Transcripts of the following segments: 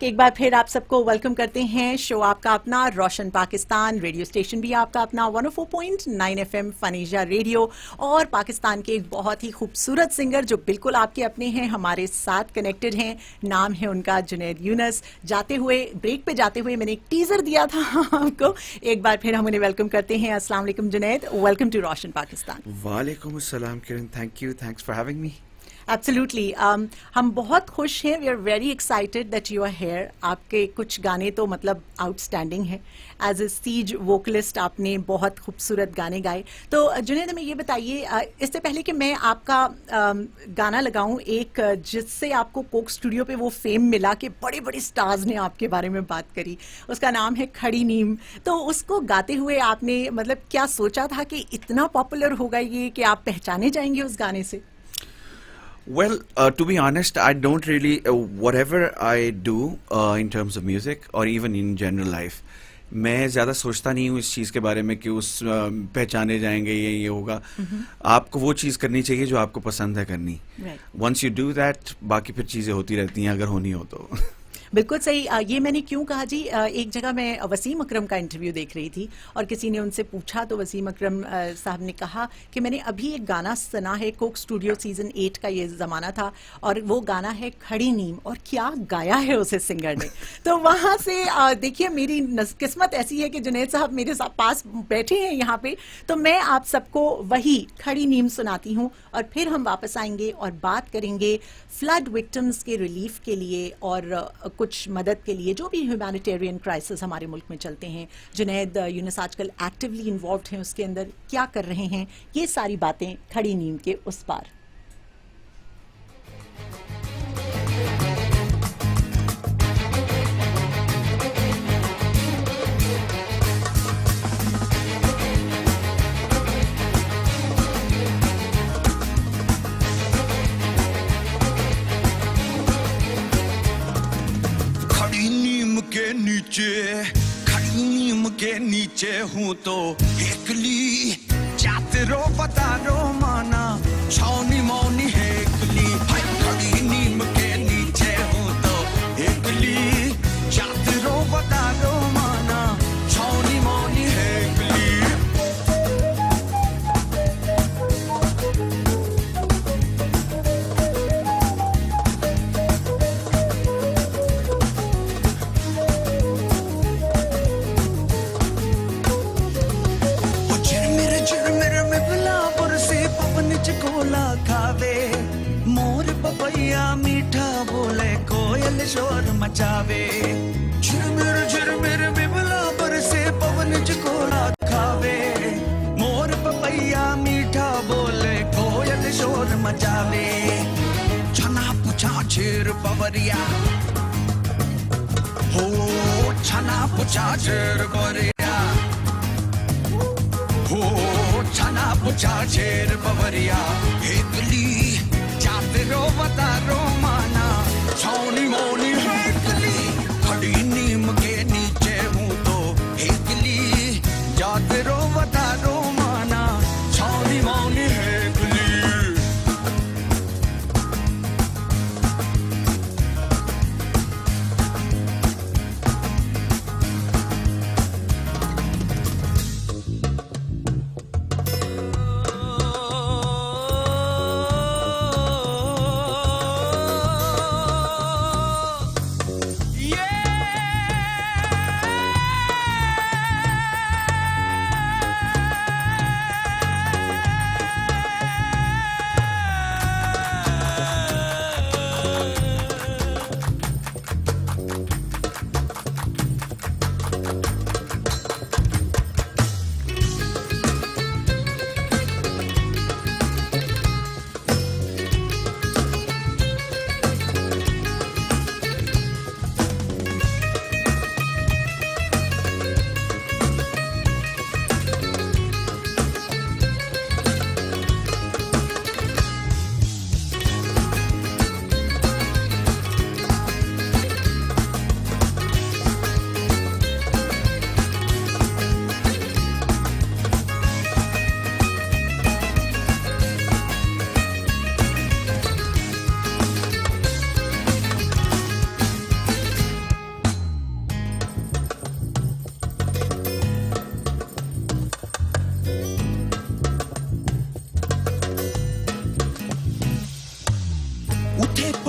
एक बार फिर आप सबको वेलकम करते हैं। शो आपका अपना रोशन पाकिस्तान, रेडियो स्टेशन भी आपका अपना 104.9 एफएम फनीजा रेडियो, और पाकिस्तान के एक बहुत ही खूबसूरत सिंगर जो बिल्कुल आपके अपने हैं, हमारे साथ कनेक्टेड हैं। नाम है उनका जुनैद यूनुस। ब्रेक पे जाते हुए मैंने एक टीजर दिया था आपको। एक बार फिर हम उन्हें वेलकम करते हैं। अस्सलाम वालेकुम जुनैद, वेलकम टू रोशन पाकिस्तान। वालेकुम अस्सलाम Kiran, thank you, thanks for having me. Absolutely, हम बहुत खुश हैं। We are very excited that you are here. आपके कुछ गाने तो मतलब आउटस्टैंडिंग है। एज ए सीज वोकलिस्ट आपने बहुत खूबसूरत गाने गाए। तो जुनैद, हमें ये बताइए, इससे पहले कि मैं आपका गाना लगाऊं, एक जिससे आपको कोक स्टूडियो पे वो फेम मिला कि बड़े बड़े स्टार्स ने आपके बारे में बात करी, उसका नाम है खड़ी नीम। तो उसको गाते हुए आपने मतलब क्या सोचा था कि इतना पॉपुलर होगा ये कि आप पहचाने जाएंगे उस गाने से? Well, to be honest, I don't really, whatever I do in terms of music or even in general life, मैं ज़्यादा सोचता नहीं हूँ इस चीज़ के बारे में कि उस पहचाने जाएंगे ये होगा। आपको वो चीज़ करनी चाहिए जो आपको पसंद है करनी। Once you do that, बाकी फिर चीज़ें होती रहती हैं अगर होनी हो तो। बिल्कुल सही। ये मैंने क्यों कहा जी, एक जगह मैं वसीम अकरम का इंटरव्यू देख रही थी और किसी ने उनसे पूछा तो वसीम अकरम साहब ने कहा कि मैंने अभी एक गाना सुना है, कोक स्टूडियो सीजन 8 का ये ज़माना था, और वो गाना है खड़ी नीम, और क्या गाया है उसे सिंगर ने। तो वहाँ से देखिए, मेरी किस्मत ऐसी है कि जुनैद साहब मेरे साथ पास बैठे हैं यहाँ पे, तो मैं आप सबको वही खड़ी नीम सुनाती हूँ, और फिर हम वापस आएंगे और बात करेंगे फ्लड विक्टिम्स के रिलीफ के लिए और कुछ मदद के लिए, जो भी ह्यूमैनिटेरियन क्राइसिस हमारे मुल्क में चलते हैं। जुनैद यूनुस आजकल एक्टिवली इन्वॉल्व हैं उसके अंदर, क्या कर रहे हैं, ये सारी बातें खड़ी नीम के उस पार। खड़ी नीम के नीचे हूँ तो एकली, जाते रो बता रो माना, छौनी मौनी है एकली। हाय खड़ी नीम के नीचे हूँ तो एकली, जाते रो बता रो माना, छौनी मौनी है एकली। कोला खावे मोर पपैया मीठा बोले, कोयल शोर मचावे। झिरमिर बिबला बरसे पवन कोला खावे, मोर पपैया मीठा बोले, कोयल शोर मचावे। छना पुछा झिर पवरिया हो, छना पुछा झिर पवरिया हो, छना पुछा झेर पवरिया एकली, जाते रो बता रो माना, छौनी मौनी एकली। खड़ी नीम के नीचे हूँ तो एकली, जाते रो बता रो माना, छौनी मौनी एकली।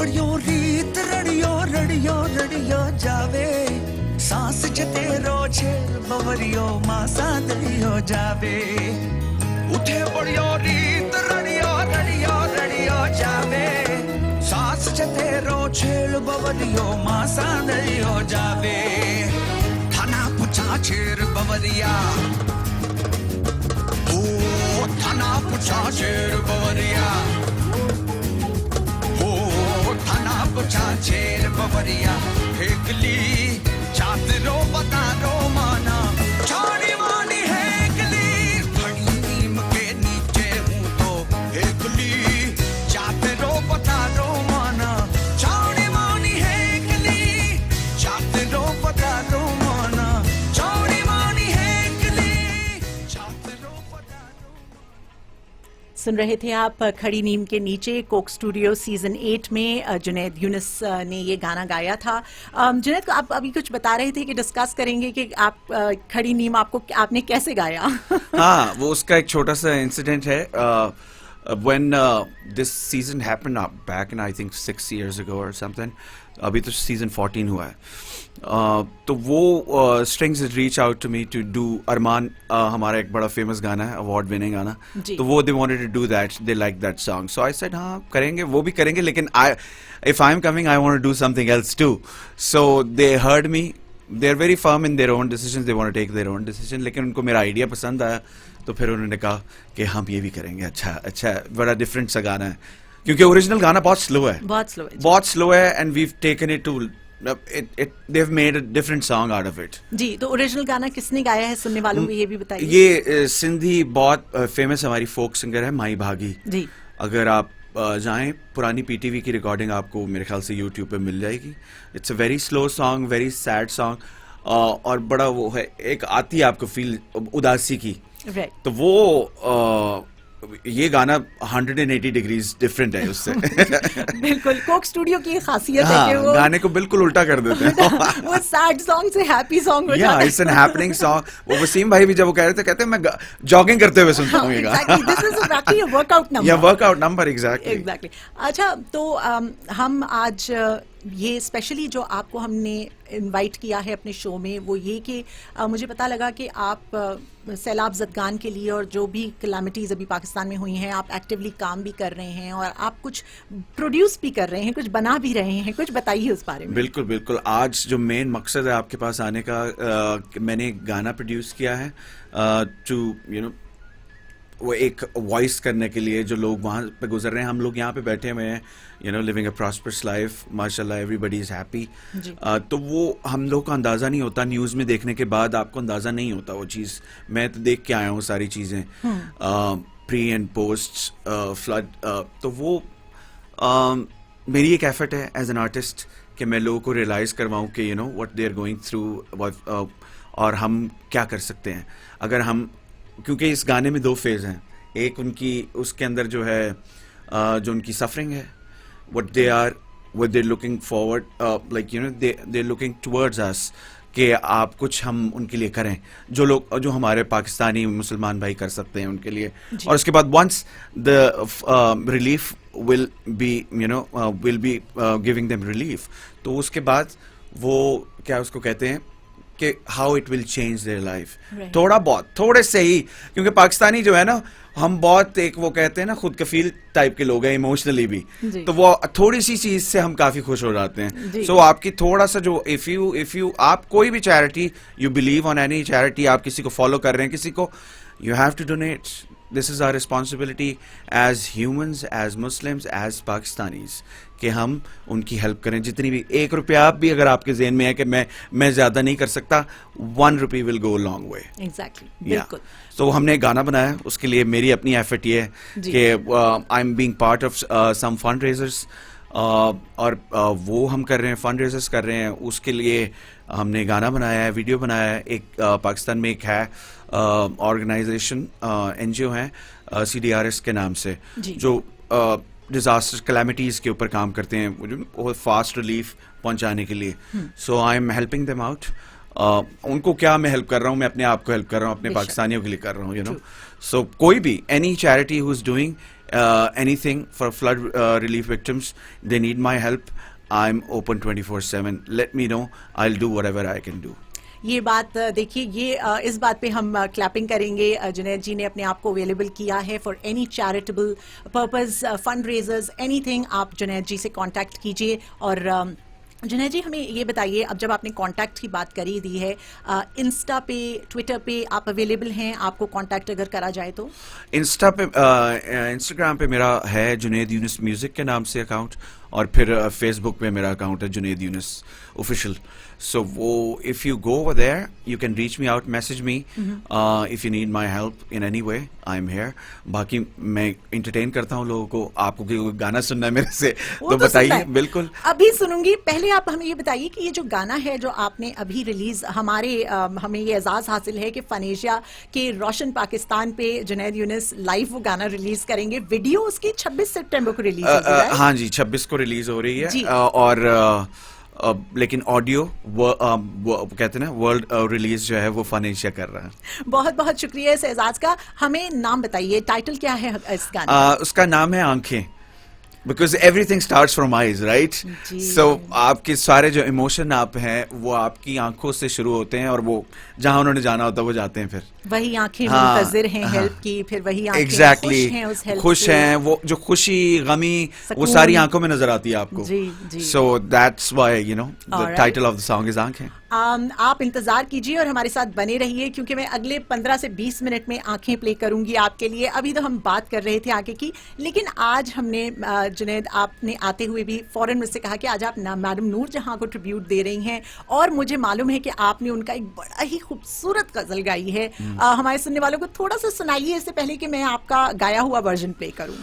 बड़ियो रीत रड़ियो रड़ियो रड़ियो जावे सांस जते रोछे बवरियो मासा दरियो जावे उठे बड़ियो रीत रड़ियो रड़ियो रड़ियो जावे सांस जते रोछे बवरियो मासा दरियो जावे थाना पुछा छेर बवरिया ओ थाना पुछा छेर बवरिया थाना पुछा छेर बवरिया हेकली चातरो बतारो माना छाड़ी मानी हेकली खड़ी नीम के नीचे हूँ तो हेकली चातरो बतारो माना छाड़ी मानी हेकली चातरो बतारो माना छाड़ी मानी हेकली चातरो बतारो। सुन रहे थे आप खड़ी नीम के नीचे कोक स्टूडियो सीजन 8 में जुनैद यूनुस ने ये गाना गाया था। जुनैद, आप अभी कुछ बता रहे थे कि डिस्कस करेंगे कि आप खड़ी नीम आपने कैसे गाया। हाँ, वो उसका एक छोटा सा इंसिडेंट है. When this season happened back in I think 6 years ago or something, अभी तो सीजन 14 हुआ है. तो वो strings reach out to me to do Armaan, हमारा एक बड़ा फेमस गाना है, अवार्ड विनिंग गाना. तो वो they wanted to do that, they like that song. So I said हाँ करेंगे, वो भी करेंगे, लेकिन if I am coming I want to do something else too. So they heard me. They are very firm in their own decision, they want to take their own decision. लेकिन उनको मेरा idea पसंद आया, तो फिर उन्होंने कहा कि हम ये भी करेंगे. अच्छा बड़ा डिफरेंट सा गाना है, क्योंकि ओरिजिनल गाना बहुत स्लो है, बहुत स्लो है. And we taken it to they have made a different song out of it. जी, तो ओरिजिनल गाना किसने गाया है, सुनने वालों को ये भी बताइए. ये सिंधी बहुत फेमस हमारी फोक सिंगर है माई भागी जी. अगर आप जाएं, पुरानी पीटीवी की रिकॉर्डिंग आपको मेरे ख्याल से यूट्यूब पे मिल जाएगी. It's a very slow song, very sad song, और बड़ा वो है, एक आती है आपको फील उदासी की. Right. तो वो ये गाना 180 डिग्रीज डिफरेंट है उससे. बिल्कुल, कोक स्टूडियो की खासियत है कि वो गाने को बिल्कुल उल्टा कर देते हैं. वो सैड सॉन्ग से हैप्पी सॉन्ग हो जाता है. It's an happening song. वो वसीम भाई भी जब वो कह रहे थे, कहते हैं मैं जॉगिंग करते हुए सुनता हूँ ये गाना. This is actually a workout number. या वर्कआउट नंबर, एग्जैक्टली. अच्छा, तो हम आज ये स्पेशली जो आपको हमने इनवाइट किया है अपने शो में, वो ये कि मुझे पता लगा कि आप सैलाब ज़दगान के लिए और जो भी कैलामिटीज़ अभी पाकिस्तान में हुई हैं, आप एक्टिवली काम भी कर रहे हैं और आप कुछ प्रोड्यूस भी कर रहे हैं, कुछ बना भी रहे हैं. कुछ बताइए उस बारे में. बिल्कुल बिल्कुल. आज जो मेन मकसद है आपके पास आने का, मैंने एक गाना प्रोड्यूस किया है टू वो एक वॉइस करने के लिए जो लोग वहाँ पे गुजर रहे हैं. हम लोग यहाँ पे बैठे हुए हैं, लिविंग अ प्रॉस्परस लाइफ, माशाल्लाह, एवरीबडी इज हैप्पी. तो वो हम लोग को अंदाज़ा नहीं होता, न्यूज़ में देखने के बाद आपको अंदाज़ा नहीं होता वो चीज़. मैं तो देख के आया हूँ सारी चीज़ें, प्री एंड पोस्ट फ्लड. तो वो मेरी एक एफर्ट है एज एन आर्टिस्ट कि मैं लोगों को रियलाइज़ करवाऊँ कि what they are going through, और हम क्या कर सकते हैं अगर हम, क्योंकि इस गाने में 2 फेज हैं. एक उनकी, उसके अंदर जो है जो उनकी सफरिंग है, what they're looking forward, like they're looking towards us, कि आप कुछ हम उनके लिए करें, जो हमारे पाकिस्तानी मुसलमान भाई कर सकते हैं उनके लिए. और उसके बाद once the relief will be giving them relief, तो उसके बाद वो क्या उसको कहते हैं कि how it will change their life. थोड़े से ही, क्योंकि पाकिस्तानी जो है ना, हम बहुत एक वो कहते हैं ना खुद कफील टाइप के लोग हैं, इमोशनली भी. तो वो थोड़ी सी चीज से हम काफी खुश हो जाते हैं. सो आपकी थोड़ा सा जो इफ यू आप कोई भी charity, you believe on any charity, आप किसी को फॉलो कर रहे हैं, किसी को, you have to donate. This is our responsibility as humans, as Muslims, as Pakistanis, कि हम उनकी हेल्प करें. जितनी भी, 1 रुपया भी अगर आपके ज़हन में है कि मैं ज्यादा नहीं कर सकता, 1 रुपी will go long way. Exactly, बिल्कुल. तो हमने एक गाना बनाया, उसके लिए मेरी अपनी एफर्ट ये है कि I am being part of some fundraisers, और वो हम कर रहे हैं, फंड रेजर्स कर रहे हैं. उसके लिए हमने गाना बनाया है, वीडियो बनाया है. एक पाकिस्तान में एक है ऑर्गेनाइजेशन, NGO है, CDRS के नाम से, जो डिजास्टर कैलामिटीज के ऊपर काम करते हैं, फास्ट रिलीफ पहुंचाने के लिए. So I am helping them out. उनको क्या मैं हेल्प कर रहा हूँ, मैं अपने आप को हेल्प कर रहा हूँ, अपने पाकिस्तानियों के लिए कर रहा हूँ. सो कोई भी, any charity who is doing anything for flood relief victims, they need my help. I'm open 24/7. Let me know. I'll do whatever I can do. ये बात देखिए, ये इस बात पे हम क्लैपिंग करेंगे। जुनैद जी ने अपने आप को अवेलेबल किया है for any charitable purpose, fundraisers, anything. आप जुनैद जी से कांटेक्ट कीजिए। और जुनैद जी, हमें ये बताइए, अब जब आपने कांटेक्ट की बात करी दी है, इंस्टा पे, ट्विटर पे आप अवेलेबल हैं? आपको कांटेक्ट अगर करा जाए तो इंस्टाग्राम पे मेरा है जुनैद यूनुस म्यूजिक के नाम से अकाउंट, और फिर फेसबुक पे मेरा अकाउंट है जुनैद यूनुस ऑफिशियल। सो वो if you go over there you can reach me out, message me if you need my help in any way, I am here. बाकी मैं एंटरटेन करता हूँ लोगों को। आपको कोई गाना सुनना है मेरे से तो बताइए। बिल्कुल, अभी सुनूंगी। पहले आप हमें ये बताइए कि ये जो गाना है जो आपने अभी रिलीज, हमें ये एजाज हासिल है कि फनेशिया के रोशन पाकिस्तान पे जुनैद यूनुस लाइव वो गाना रिलीज करेंगे। वीडियो उसकी 26 सितंबर को रिलीज हो रहा है। हाँ जी, 26 को रिलीज हो रही है। और लेकिन ऑडियो वो कहते हैं ना, वर्ल्ड रिलीज जो है वो फनेशिया कर रहा है। बहुत बहुत शुक्रिया इस एजाज का। हमें नाम बताइए, टाइटल क्या है इस गाने? उसका नाम है Aankhein, because everything starts from eyes, right? So आपके सारे जो इमोशन आप हैं वो आपकी आंखों से शुरू होते हैं, और वो जहां उन्होंने जाना होता है वो जाते हैं। फिर वही आंखें मुंतजिर हैं हेल्प की, फिर वही आंखें एग्जैक्टली खुश हैं उस हेल्प खुश से। हैं। वो जो खुशी, गमी, वो सारी आंखों में नजर आती है आपको। जी। So that's why you know the title of the song is Aankhein. आप इंतजार कीजिए और हमारे साथ बने रहिए, क्योंकि मैं अगले 15 से 20 मिनट में आंखें प्ले करूंगी आपके लिए। अभी तो हम बात कर रहे थे आगे की, लेकिन आज हमने जुनैद, आपने आते हुए भी फौरन मुझसे कहा कि आज आप मैडम नूर जहां को ट्रिब्यूट दे रही हैं, और मुझे मालूम है कि आपने उनका एक बड़ा ही खूबसूरत गजल गाई है। हमारे सुनने वालों को थोड़ा सा सुनाइए, इससे पहले कि मैं आपका गाया हुआ वर्जन प्ले करूं।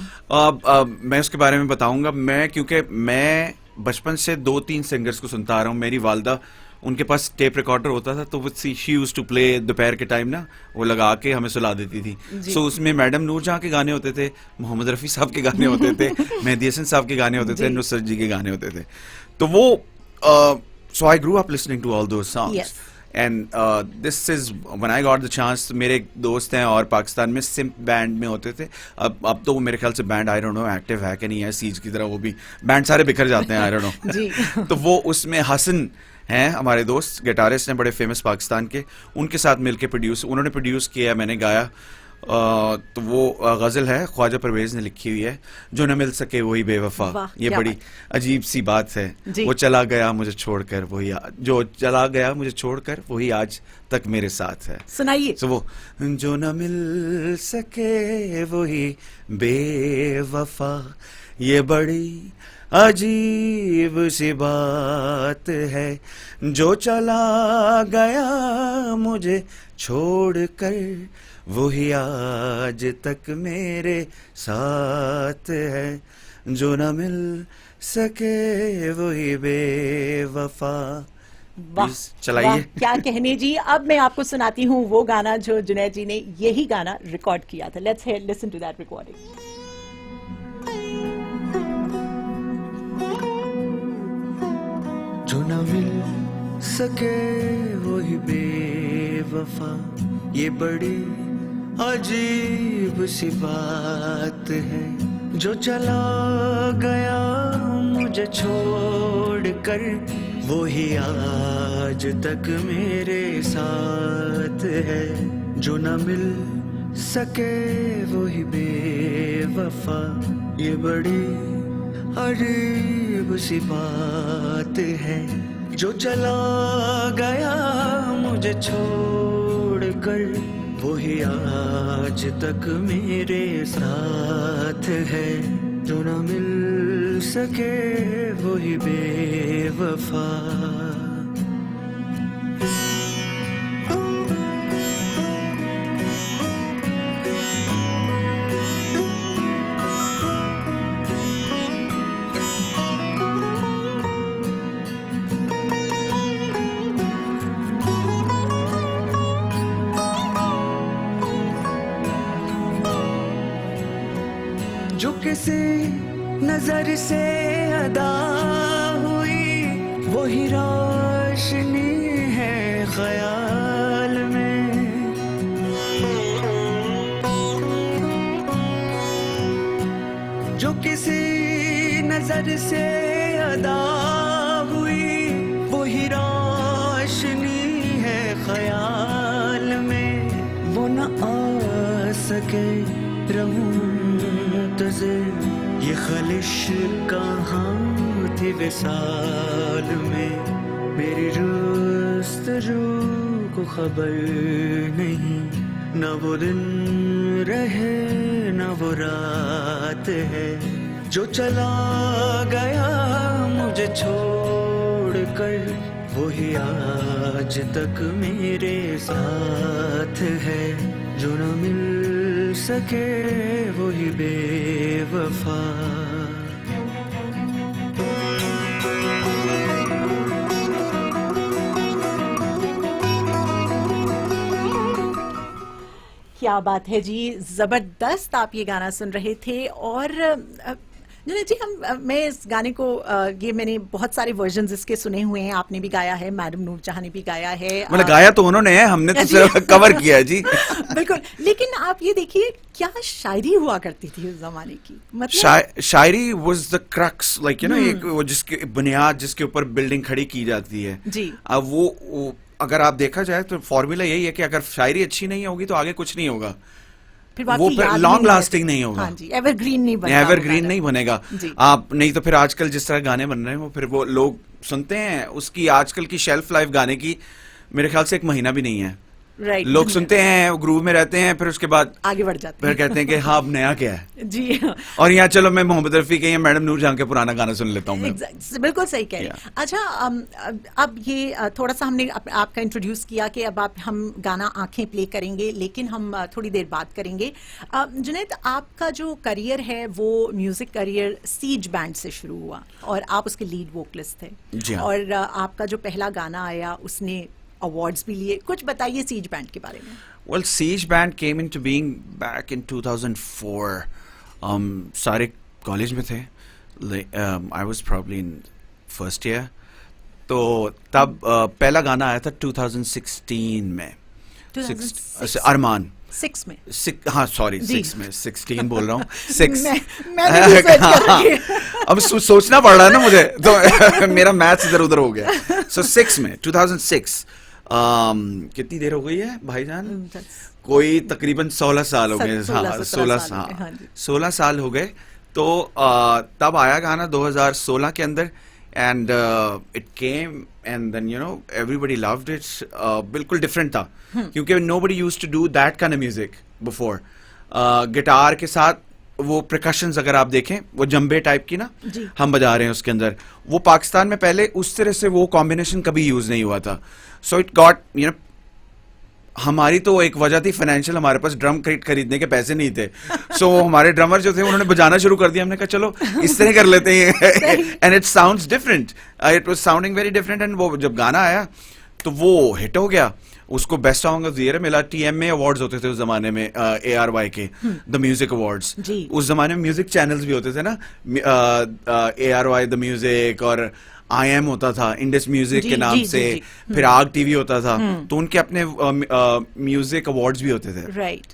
मैं उसके बारे में बताऊंगा। क्योंकि मैं बचपन से 2-3 सिंगर्स को सुनता आ रहा हूँ। मेरी वालदा, उनके पास टेप रिकॉर्डर होता था, तो शी यूज्ड टू प्ले दोपहर के टाइम ना, वो लगा के हमें सुला देती थी। सो उसमें मैडम नूर जहां के गाने होते थे, मोहम्मद रफी साहब के गाने होते थे, मेहदी हसन साहब के गाने होते थे, नुसरत जी के गाने होते थे। तो वो so I grew up listening to all those songs, and this is when I got the chance. मेरे एक दोस्त हैं और पाकिस्तान में सिम्प बैंड में होते थे। अब तो वो मेरे ख्याल से band, I don't know active है कि नहीं है, सीज की तरह वो भी बैंड सारे बिखर जाते हैं, आई डोंट नो। तो वो उसमें हसन हैं हमारे दोस्त, गिटारिस्ट हैं बड़े फेमस पाकिस्तान के, उनके साथ मिलके उन्होंने प्रोड्यूस किया, मैंने गाया। तो वो गजल है, ख्वाजा परवेज ने लिखी हुई है, जो न मिल सके वही बेवफा। ये बड़ी अजीब सी बात है। वो चला गया मुझे छोड़कर वही, जो चला गया मुझे छोड़कर वही आज तक मेरे साथ है। सुनाइए। तो वो जो न मिल सके वही बेवफा, ये बड़ी अजीब सी बात है, जो चला गया मुझे छोड़कर वही आज तक मेरे साथ है, जो न मिल सके वही बेवफा। चलाइए। क्या कहने जी। अब मैं आपको सुनाती हूँ वो गाना जो जुनैद जी ने यही गाना रिकॉर्ड किया था। Let's listen to that recording. जो न मिल सके वही बेवफा, ये बड़ी अजीब सी बात है, जो चला गया मुझे छोड़कर वही आज तक मेरे साथ है, जो न मिल सके वही बेवफा, ये बड़ी अजीब सी बात है, जो चला गया मुझे छोड़कर वही आज तक मेरे साथ है, जो न मिल सके वही बेवफा। जो किसी नजर से अदा हुई वही रोशनी है ख्याल में, जो किसी नजर से अदा हुई वही रोशनी है ख्याल में, वो न आ सके रहूं मुंतज़िर, ये खलिश कहाँ थी विसाल में, मेरी रुस्तजू को खबर नहीं, न वो दिन रहे न वो रात है, जो चला गया मुझे छोड़ कर, वही आज तक मेरे साथ है, जो न मिल सके वही बेवफा। क्या बात है जी, जबरदस्त आप ये गाना सुन रहे थे। और जुनैद जी, मैं इस गाने को ये मैंने बहुत सारे वर्जन्स इसके सुने हुए हैं, आपने भी गाया है, मैडम नूरजहां ने भी गाया है। मतलब गाया तो उन्होंने है, हमने तो सिर्फ कवर किया है जी। बिल्कुल, लेकिन आप ये देखिए क्या शायरी हुआ करती थी उस जमाने की, मतलब शायरी was the crux, like you know, एक वो जिसके बुनियाद जिसके ऊपर बिल्डिंग खड़ी की जाती है जी। अब वो अगर आप देखा जाए तो फॉर्मूला यही है कि अगर शायरी अच्छी नहीं होगी तो आगे कुछ नहीं होगा, वो फिर लॉन्ग लास्टिंग नहीं होगा। हाँ जी, एवरग्रीन नहीं बनेगा, एवरग्रीन नहीं बनेगा। आप नहीं तो फिर आजकल जिस तरह गाने बन रहे हैं वो फिर वो लोग सुनते हैं, उसकी आजकल की शेल्फ लाइफ गाने की मेरे ख्याल से 1 महीना भी नहीं है। राइट, लोग सुनते हैं, ग्रूव में रहते हैं, फिर उसके बाद आगे बढ़ जाते हैं, फिर कहते हैं कि हाँ अब नया क्या है जी। और यहाँ चलो मैं मोहम्मद रफी के या मैडम नूरजहां के पुराना गाना सुन लेता हूँ। बिल्कुल सही कह रहे हैं। अच्छा, अब ये थोड़ा सा हमने आपका इंट्रोड्यूस किया कि अब हम गाना आंखें प्ले करेंगे, लेकिन हम थोड़ी देर बात करेंगे। जुनैद, आपका जो करियर है वो म्यूजिक करियर सीज बैंड से शुरू हुआ और आप उसके लीड वोकलिस्ट थे जी हाँ। और आपका जो पहला गाना आया उसने अवार्ड्स भी लिए, कुछ बताइए सीज बैंड के बारे में। Well, Siege Band came into being back in 2004. सारे कॉलेज में थे, I was probably in first year. तो तब पहला गाना आया था 2016 में, 2006 अरमान 6 में, हाँ सॉरी 6 में, 16 बोल रहा हूँ 6। मैं भी research कर रही हूँ। अब सोचना पड़ रहा है ना मुझे, तो मेरा मैथ्स इधर उधर हो गया। So 6 में 2006 कितनी देर हो गई है भाईजान? कोई तकरीबन 16 साल हो गए। हाँ 16 साल हो गए। तो तब आया गाना 2016 के अंदर, and it came and then you know everybody loved it. बिल्कुल डिफरेंट था क्योंकि nobody used to do that kind of music before. Guitar के साथ वो प्रकशंस अगर आप देखें, वो जंबे टाइप की ना हम बजा रहे हैं उसके अंदर, वो पाकिस्तान में पहले उस तरह से वो कॉम्बिनेशन कभी यूज नहीं हुआ था। So it got you know, हमारी तो एक वजह थी फाइनेंशियल, हमारे पास ड्रम किट खरीदने के पैसे नहीं थे। सो हमारे ड्रमर जो थे उन्होंने बजाना शुरू कर दिया, हमने कहा चलो इस तरह कर लेते हैं and it sounds different, it was sounding very different. And वो जब गाना आया तो वो हिट हो गया, उसको best song of the year मिला। TMA अवार्ड्स होते थे उस जमाने में, ARY के द म्यूजिक अवार्ड्स। उस जमाने में म्यूजिक चैनल्स भी होते थे ना, ARY द म्यूजिक, और IM होता था इंडस म्यूजिक के नाम से, फिर आग TV होता था, तो उनके अपने म्यूजिक अवार्ड्स भी होते थे। राइट।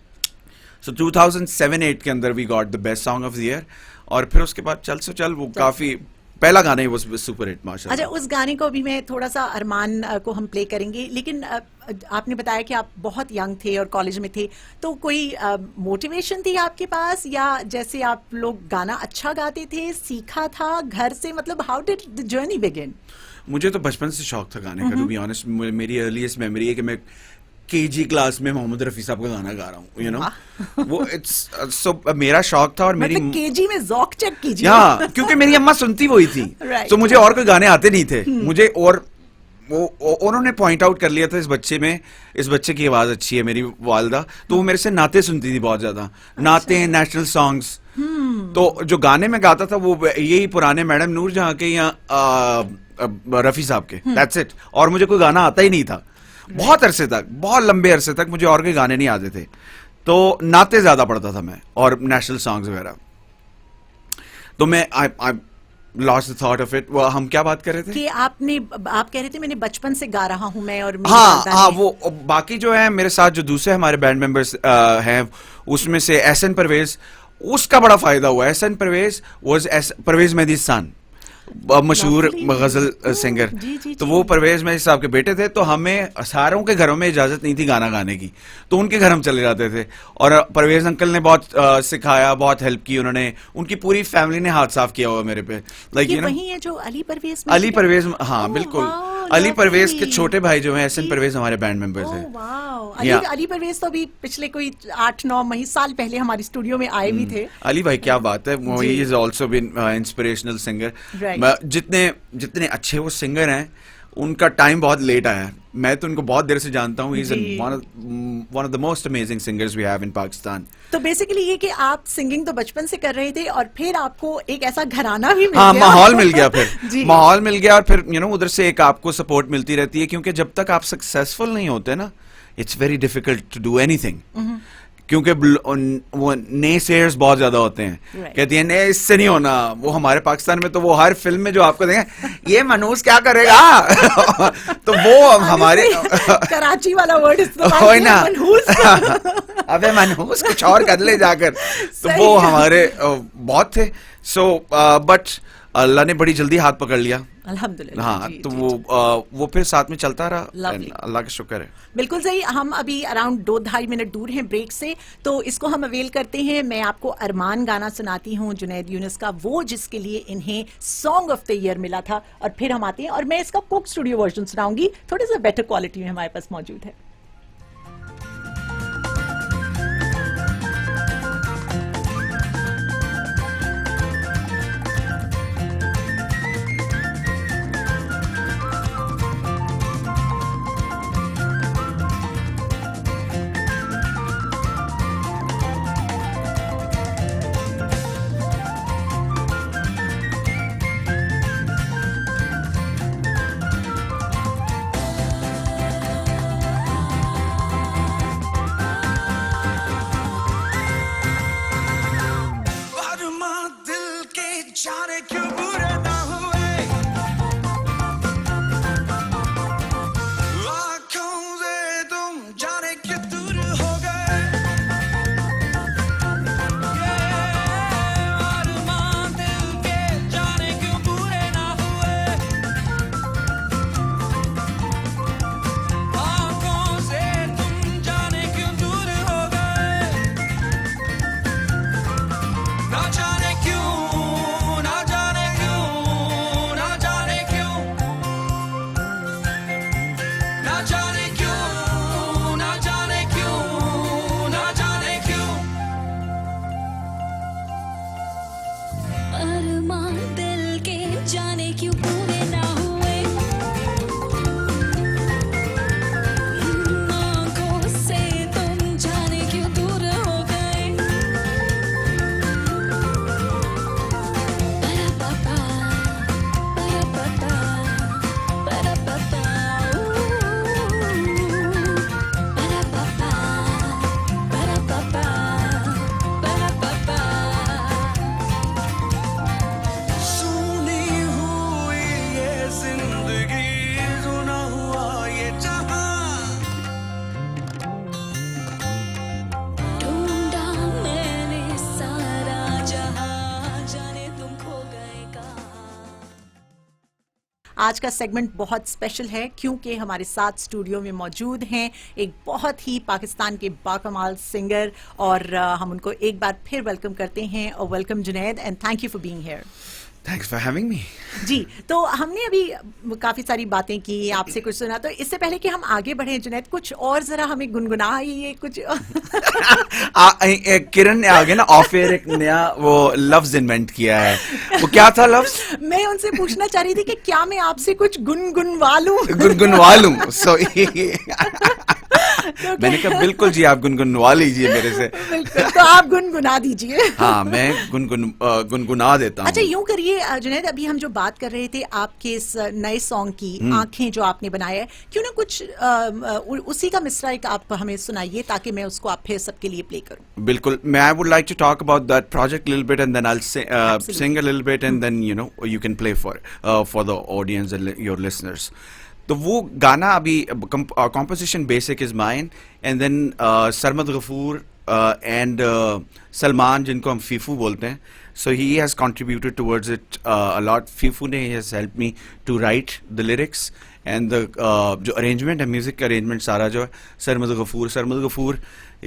सो 2007-8 के अंदर we got the best song of the year, और फिर उसके बाद चल सो चल वो काफी पहला गाना ही वो सुपर हिट माशाल्लाह। अच्छा, उस गाने को भी मैं थोड़ा सा अरमान को हम प्ले करेंगे, लेकिन आपने बताया कि आप बहुत यंग थे और कॉलेज में थे, तो कोई मोटिवेशन थी आपके पास, या जैसे आप लोग गाना अच्छा गाते थे, सीखा था घर से, मतलब how did the journey begin? मुझे तो बचपन से शौक था गाने का, टू बी ऑनेस्ट। मेरी अर्लीस्ट मेमोरी है कि मैं KG क्लास में मोहम्मद रफी साहब का गाना गा रहा हूँ, यू नो। वो इट्स सो मेरा शौक था, और मेरी मतलब KG में ज़ौक चेक कीजिए। हाँ, क्योंकि मेरी अम्मा सुनती वही थी, तो मुझे और कोई गाने आते नहीं थे मुझे, और वो उन्होंने पॉइंट आउट कर लिया था इस बच्चे की आवाज अच्छी है, मेरी वालदा, तो वो मेरे से नाते सुनती थी बहुत ज्यादा, नाते, नेशनल सॉन्ग्स। तो जो गाने में गाता था वो यही पुराने मैडम नूरजहां के या रफी साहब के, दैट्स इट। और मुझे कोई गाना आता ही नहीं था बहुत अरसे तक, बहुत लंबे अरसे तक मुझे और कोई गाने नहीं आते थे, तो नाते ज्यादा पढ़ता था मैं और नेशनल सॉन्ग्स वगैरह। तो मैं I lost the thought of it. वो हम क्या बात कर रहे थे कि आप कह रहे थे मैंने बचपन से गा रहा हूं मैं, और हाँ, वो बाकी जो है मेरे साथ जो दूसरे हमारे बैंड मेंबर्स हैं, उसमें से एहसन परवेज उसका बड़ा फायदा हुआ. एहसन परवेज वाज परवेज मेहदी सन, मशहूर Lovely. गजल सिंगर. जी, जी, तो जी. वो परवेज मेहदी साहब के बेटे थे. तो हमें सारों के घरों में इजाजत नहीं थी गाना गाने की, तो उनके घर हम चले जाते थे. और परवेज अंकल ने बहुत सिखाया, बहुत हेल्प की उन्होंने. उनकी पूरी फैमिली ने हाथ साफ किया हुआ मेरे पे. लाइक ये यू नो वही है जो अली परवेज अली परवेज, हाँ Oh, बिल्कुल. wow, अली परवेज के lovely. छोटे भाई जो हैं एहसन जी. परवेज हमारे बैंड मेंबर थे. Oh, wow. Yeah. Ali Parvez तो अभी पिछले कोई 8-9 साल पहले हमारे स्टूडियो में आए भी थे. अली भाई क्या बात है, जी. He is also been inspirational singer. Right. जितने जितने अच्छे वो सिंगर हैं, उनका टाइम बहुत लेट आया. मैं तो उनको बहुत देर से जानता हूँ. ही इज जी. One of the most amazing singers we have in Pakistan. तो बेसिकली ये कि आप सिंगिंग तो बचपन से कर रहे थे और फिर आपको एक ऐसा घराना भी मिल हाँ, गया. माहौल मिल गया. फिर जी. माहौल मिल गया और फिर उधर से एक आपको सपोर्ट मिलती रहती है. क्योंकि जब तक आप सक्सेसफुल नहीं होते ना, it's very difficult to do anything. क्योंकि वो नए सेयर्स बहुत ज्यादा होते हैं. Right. कहती है नहीं इससे नहीं होना. वो हमारे पाकिस्तान में तो वो हर फिल्म में जो आपको देंगे, ये मनहूस क्या करेगा. तो वो हमारे कराची वाला वर्ड इस्तेमाल होय किया, ना. मनहूस. अबे मनहूस कुछ और कर ले जाकर. तो सही वो है. हमारे बहुत थे. सो बट अल्लाह ने बड़ी जल्दी हाथ पकड़ लिया. अल्हम्दुलिल्लाह. हाँ, जी, तो जी, वो फिर साथ में चलता रहा. Lovely. अल्लाह का शुक्र है. बिल्कुल सही. हम अभी अराउंड 2-2.5 मिनट दूर हैं ब्रेक से, तो इसको हम अवेल करते हैं. मैं आपको अरमान गाना सुनाती हूँ जुनैद यूनुस का, वो जिसके लिए इन्हें सॉन्ग ऑफ द ईयर मिला था. और फिर हम आते हैं और मैं इसका कोक स्टूडियो वर्जन सुनाऊंगी, थोड़ी सा बेटर क्वालिटी में हमारे पास मौजूद है. अरमा दिल के जाने क्यों बुरे ना हुए, आँखों से तुम जाने क्यों दूर हो गए. अरमा दिल के जाने क्यों बुरे ना हुए, आँखों से तुम जाने क्यों दूर हो गए. ना जाने क्यों, ना जाने क्यों, ना जाने क्यों, ना जाने क्यों, ना जाने क्यों, ना जाने क्यों. अरमान दिल के जाने क्यों पूरे ना हुए, आँखों से तुम जाने क्यों दूर हो गए. Ba-da-ba-ba, ba-da-ba-ba, ba-da-ba-ba, ooh. Ba-da-ba-ba, ba-da-ba-ba, ba-da-ba-ba. सुनी हुई ये जिंदगी, सुना हुआ ये जहां, ढूंढा मैंने सारा जहां, जाने तुम खो गए कहाँ. आज का सेगमेंट बहुत स्पेशल है क्योंकि हमारे साथ स्टूडियो में मौजूद हैं एक बहुत ही पाकिस्तान के बाकमाल सिंगर, और हम उनको एक बार फिर वेलकम करते हैं. और welcome Junaid, and thank you for being here. Thanks for having me. जी, तो हमने अभी काफी सारी बातें की, आपसे कुछ सुना, तो इससे पहले कि हम आगे बढ़े जुनैद, कुछ और जरा हमें गुनगुनाइए कुछ. किरण ने आगे ना ऑफ एयर एक नया वो लफ्ज इन्वेंट किया है. वो क्या था लफ्ज? मैं उनसे पूछना चाह रही थी कि क्या मैं आपसे कुछ गुनगुनवा लूं. गुनगुनवा लूं. सो मैंने कहा बिल्कुल जी, आप गुनगुनवा लीजिए मेरे से. बिल्कुल, तो आप गुनगुना दीजिए. हाँ, मैं गुनगुना देता हूँ. अच्छा, यूं करिए जुनैद, अभी हम जो बात कर रहे थे आपके इस नए सॉन्ग की, आंखें जो आपने बनाया है, क्यों ना कुछ उसी का मिसरा एक आप हमें सुनाइए ताकि मैं उसको आप फिर सबके लिए प्ले करूं. बिल्कुल. I would like to talk about that project a little bit, and then I'll Absolutely. sing a little bit, and then you can play for the audience and your listeners. तो वो गाना अभी composition basic is mine, and then Sarmad Ghafoor and Salman जिनको हम फीफू बोलते हैं, so he has contributed towards it a lot. Fifu ne has helped me to write the lyrics and the जो arrangement है, music arrangement सारा जो है Sarmad Ghafoor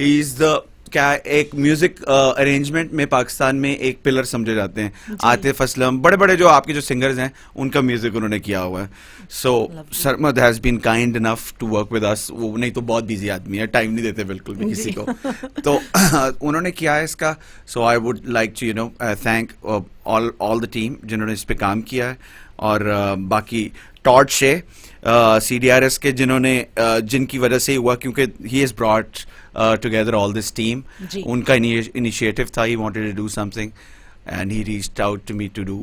is the क्या एक म्यूजिक अरेंजमेंट में पाकिस्तान में एक पिलर समझे जाते हैं. आतिफ असलम, बड़े बड़े जो आपके जो सिंगर्स हैं उनका म्यूजिक उन्होंने किया हुआ है. So Sarmad has been kind enough to work with us. वो नहीं तो बहुत बिजी आदमी है, टाइम नहीं देते बिल्कुल भी किसी को. तो उन्होंने किया है इसका. So I would like to thank all the team जिन्होंने इस पे काम किया है. और बाकी टॉड शे CDRS के जिन्होंने जिनकी वजह से हुआ, क्योंकि he has brought together all this team. उनका initiative था, he wanted to do something and he reached out to me to do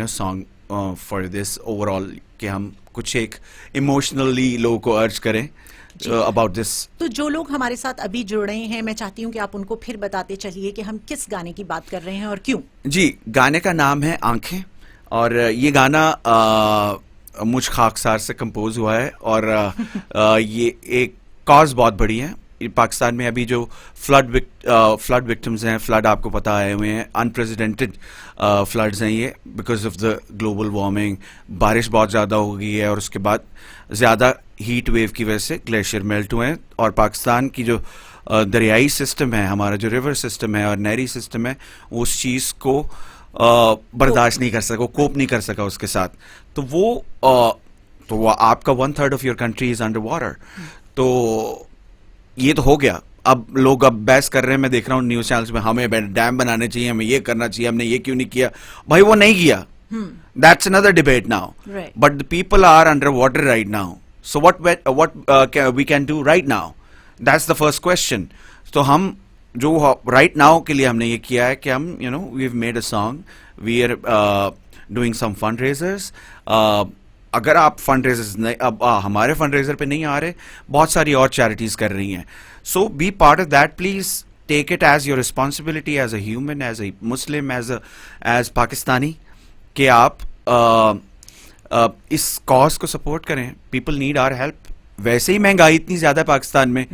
song for this overall कि हम कुछ एक emotionally लोगों को urge करें about this. तो जो लोग हमारे साथ अभी जुड़ रहे हैं, मैं चाहती हूँ कि आप उनको फिर बताते चलिए कि हम किस गाने की बात कर रहे हैं और क्यों. जी, गाने का नाम है आंखें और ये गाना मुझ खाकसार से कंपोज हुआ है. और ये एक कॉज बहुत बड़ी है. पाकिस्तान में अभी जो फ्लड विक्टिम्स हैं, फ्लड आपको पता आए हुए हैं, अनप्रेसिडेंटेड फ्लड्स हैं ये because of the global warming. बारिश बहुत ज़्यादा हो गई है और उसके बाद ज़्यादा हीट वेव की वजह से ग्लेशियर मेल्ट हुए हैं. और पाकिस्तान की जो दरियाई सिस्टम है, हमारा जो रिवर सिस्टम है और नहरी सिस्टम है, उस चीज़ को बर्दाश्त नहीं कर सका, कोप नहीं कर सका उसके साथ. तो वो आपका 1/3 of your country is under water. तो ये तो हो गया. अब लोग बहस कर रहे हैं, मैं देख रहा हूँ न्यूज चैनल्स में, हमें डैम बनाने चाहिए, हमें ये करना चाहिए, हमने ये क्यों नहीं किया. भाई वो नहीं किया. That's another debate now. But the people are under water right now. So what we can do right now, that's the first question. तो हम जो राइट नाउ के लिए हमने ये किया है कि हम we have made a song, we are doing some fundraisers. अगर आप फंड रेजर्स नहीं, अब हमारे फंड रेजर पे नहीं आ रहे, बहुत सारी और चैरिटीज कर रही हैं. So be part of that. Please take it as your responsibility as a human, as a Muslim, as Pakistani, कि आप इस कॉज को सपोर्ट करें. People need our help. वैसे ही महंगाई इतनी ज्यादा है पाकिस्तान में.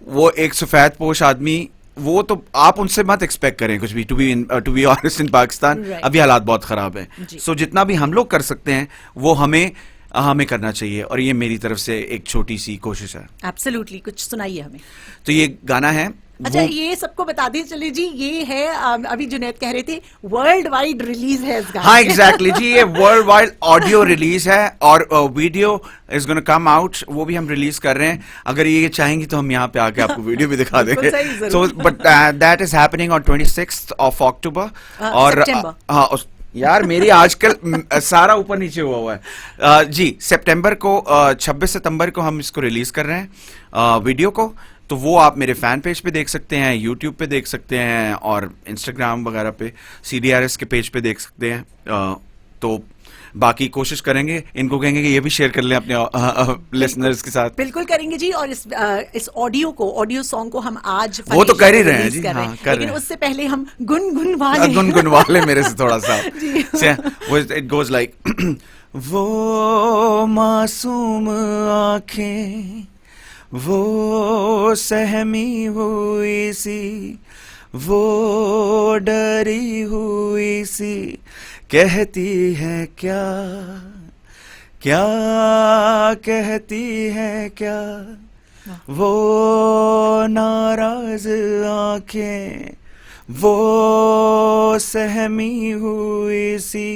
वो एक सफेद पोश आदमी, वो तो आप उनसे मत एक्सपेक्ट करें कुछ भी. टू बी ऑनेस्ट, इन पाकिस्तान अभी हालात बहुत खराब है. सो जितना भी हम लोग कर सकते हैं वो हमें करना चाहिए. और ये मेरी तरफ से एक छोटी सी कोशिश है. एब्सोल्युटली. कुछ सुनाइए हमें. तो ये गाना है. अच्छा, ये सबको बता दें चलिए जी, ये है अभी जुनैद कह रहे थे वर्ल्ड वाइड रिलीज है इस गाने. हाँ एग्जैक्टली जी, ये वर्ल्ड वाइड ऑडियो रिलीज है और video is gonna come out. वो भी हम रिलीज कर रहे हैं. अगर ये चाहेंगी तो हम यहाँ पे आके आपको वीडियो भी दिखा देंगे. So but that is happening on 26th of October. और हाँ यार, मेरी आजकल सारा ऊपर नीचे हुआ है. जी, सितंबर को 26 सितंबर को हम इसको रिलीज कर रहे हैं वीडियो को. तो वो आप मेरे फैन पेज पे देख सकते हैं, यूट्यूब पे देख सकते हैं और इंस्टाग्राम वगैरह पे CDRS के पेज पे देख सकते हैं. तो बाकी कोशिश करेंगे, इनको कहेंगे कि ये भी शेयर कर लें अपने लिसनर्स के साथ. बिल्कुल करेंगे जी. और इस ऑडियो सॉन्ग को हम आज वो तो कर ही रहे हैं जी, लेकिन उससे पहले हम गुनगुनवा ले मेरे से थोड़ा सा. इट गोज लाइक वो मासूम आंखें, वो सहमी हुई सी, वो डरी हुई सी, कहती है क्या, क्या कहती है क्या, वो नाराज आंखें, वो सहमी हुई सी,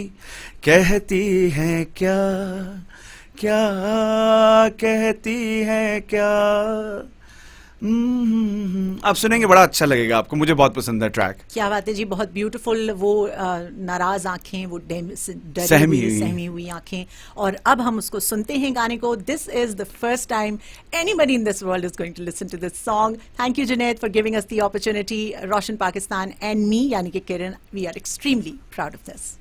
कहती है क्या, क्या कहती है क्या. आप सुनेंगे, बड़ा अच्छा लगेगा आपको. मुझे बहुत पसंद है ट्रैक. क्या बात है जी, बहुत ब्यूटीफुल. वो नाराज आंखें, वो सहमी हुई आंखें. और अब हम उसको सुनते हैं गाने को. This is the first time anybody in this world is going to listen to this song. Thank you Junaid for giving us the opportunity. Roshan Pakistan and me यानी कि Kiran, we are extremely proud of this.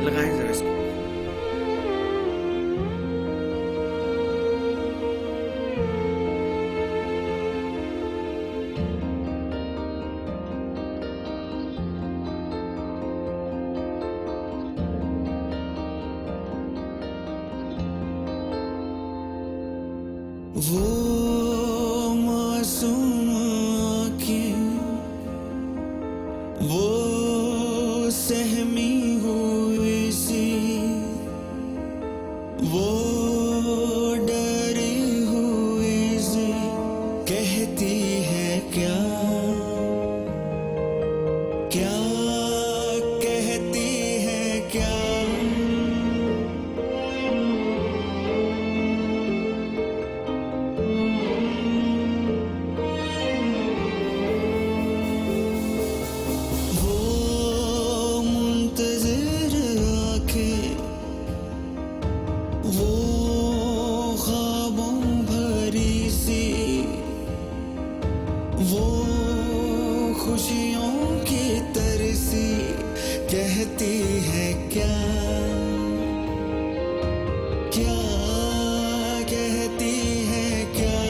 लगाएं जरा इसको. वो मासूम आँखें, वो सहमी हुई सी, वो डरी हुई सी कहती है क्या, क्या कहती है क्या। वो मुंतज़िर आँखें, वो ख्वाबों भरी सी, वो खुशियों की तरसी कहती है क्या, क्या कहती है क्या।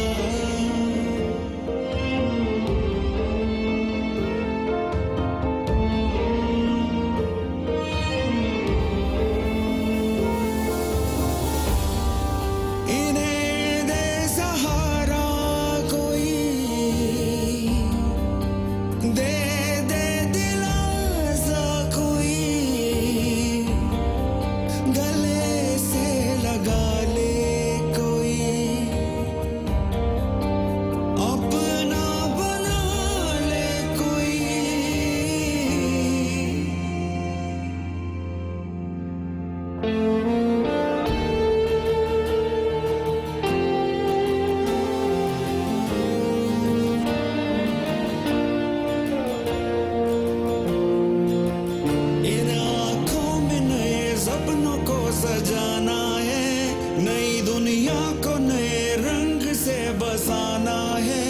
इन्हें दे सहारा कोई, दे दे दिलासा कोई, गले से लगा ले कोई, अपना बना ले कोई। इन आँखों में नए सपनों को सजाना है, नई दुनिया को नए रंग से बसाना है,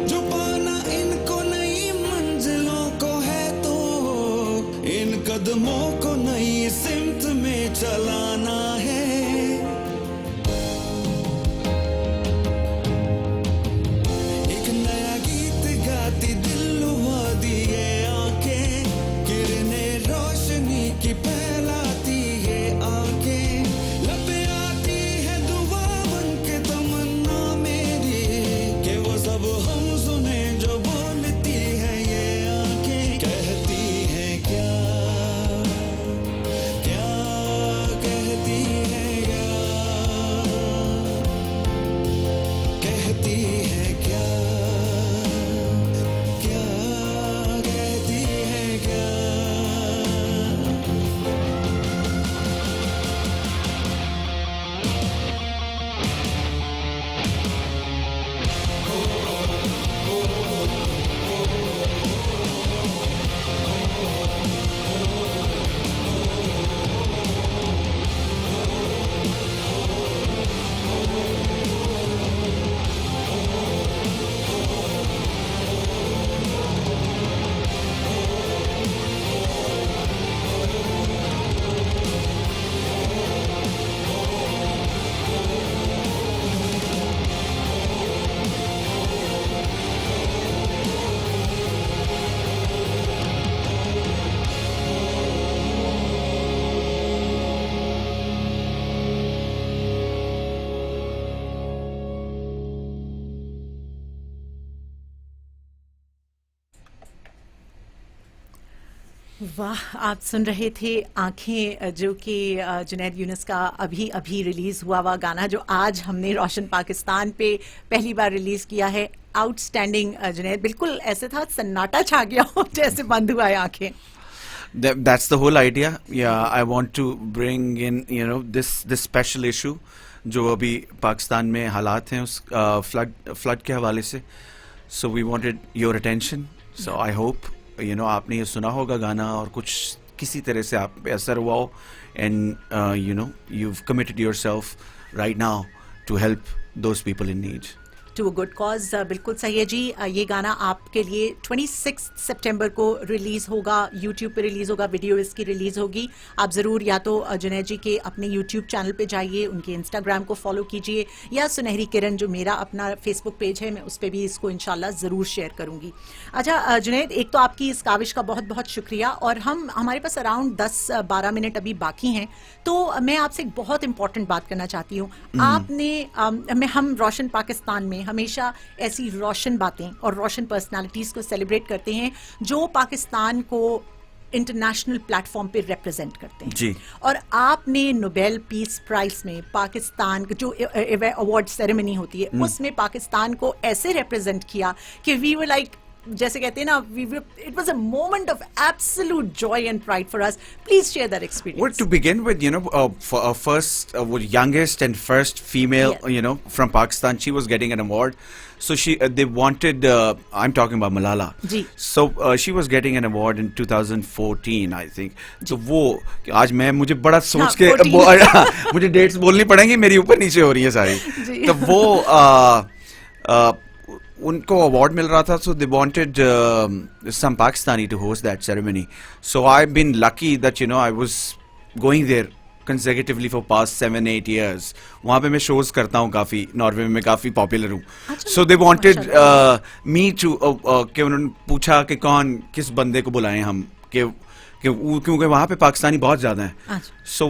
जो पाना इनको नई मंजिलों को है तो इन कदमों को नई सिमत में चलाना है। एक नया गीत गाती दिल लुभा दिए आंखें, किरने रोशनी की फैलाती है आंखें, लबे आती है दुआ बन के तमन्ना मेरी, कि वो सब हम सुने जो बोलती है ये आंखें। कहती है क्या, क्या कहती है क्या, कहती है क्या, क्या कहती है क्या। वाह, आप सुन रहे थे आंखें, जो कि जुनैद यूनुस का अभी अभी रिलीज हुआ हुआ गाना, जो आज हमने रोशन पाकिस्तान पे पहली बार रिलीज किया है। आउटस्टैंडिंग जुनैद, बिल्कुल ऐसे था सन्नाटा छा गया हो जैसे बंद हुआ है आंखें। That's the whole idea. Yeah, I want to bring in, you know, this special issue जो अभी पाकिस्तान में हालात हैं उस फ्लड के हवाले से. So we wanted your attention. So I hope, you know, आपने ये सुना होगा गाना और कुछ किसी तरह से आप पे असर हुआ हो, and you know, you've committed yourself right now to help those people in need. To a good cause. बिल्कुल सही है जी। ये गाना आपके लिए 26 सितंबर को रिलीज होगा, यूट्यूब पे रिलीज होगा, वीडियो इसकी रिलीज होगी। आप जरूर या तो जुनैद जी के अपने यूट्यूब चैनल पे जाइए, उनके इंस्टाग्राम को फॉलो कीजिए, या सुनहरी किरण जो मेरा अपना फेसबुक पेज है, मैं उस पर भी इसको इंशाल्लाह जरूर शेयर करूंगी। अच्छा जुनैद, एक तो आपकी इस काविश का बहुत बहुत शुक्रिया, और हमारे पास अराउंड 10-12 मिनट अभी बाकी हैं, तो मैं आपसे एक बहुत इंपॉर्टेंट बात करना चाहती हूँ। आपने हम रोशन पाकिस्तान में हमेशा ऐसी रोशन बातें और रोशन पर्सनालिटीज को सेलिब्रेट करते हैं जो पाकिस्तान को इंटरनेशनल प्लेटफॉर्म पे रिप्रेजेंट करते हैं जी। और आपने नोबेल पीस प्राइज में पाकिस्तान जो अवार्ड सेरेमनी होती है उसमें पाकिस्तान को ऐसे रिप्रेजेंट किया कि वी वर लाइक, जैसे कहते हैं ना, it was a moment of absolute joy and pride for us. Please share that experience. Well, to begin with, first, youngest and first female, Yes. from Pakistan, she was getting an award. So they wanted, I'm talking about Malala. Ji. So she was getting an award in 2014, I think. So आज मुझे बड़ा सोच के 14 मुझे dates बोलनी पड़ेंगी, मेरी ऊपर नीचे हो रही है सारी। जी. तो उनको अवार्ड मिल रहा था, so they wanted some Pakistani to host that ceremony. So I've been lucky that I was going there consecutively for past 7-8 years. वहाँ पे मैं shows करता हूँ काफी, नॉर्वे में मैं काफी पॉपुलर हूँ. So they wanted me to कि उन्होंने पूछा कि किस बंदे को बुलाएं हम, क्योंकि वहाँ पे पाकिस्तानी बहुत ज्यादा हैं. So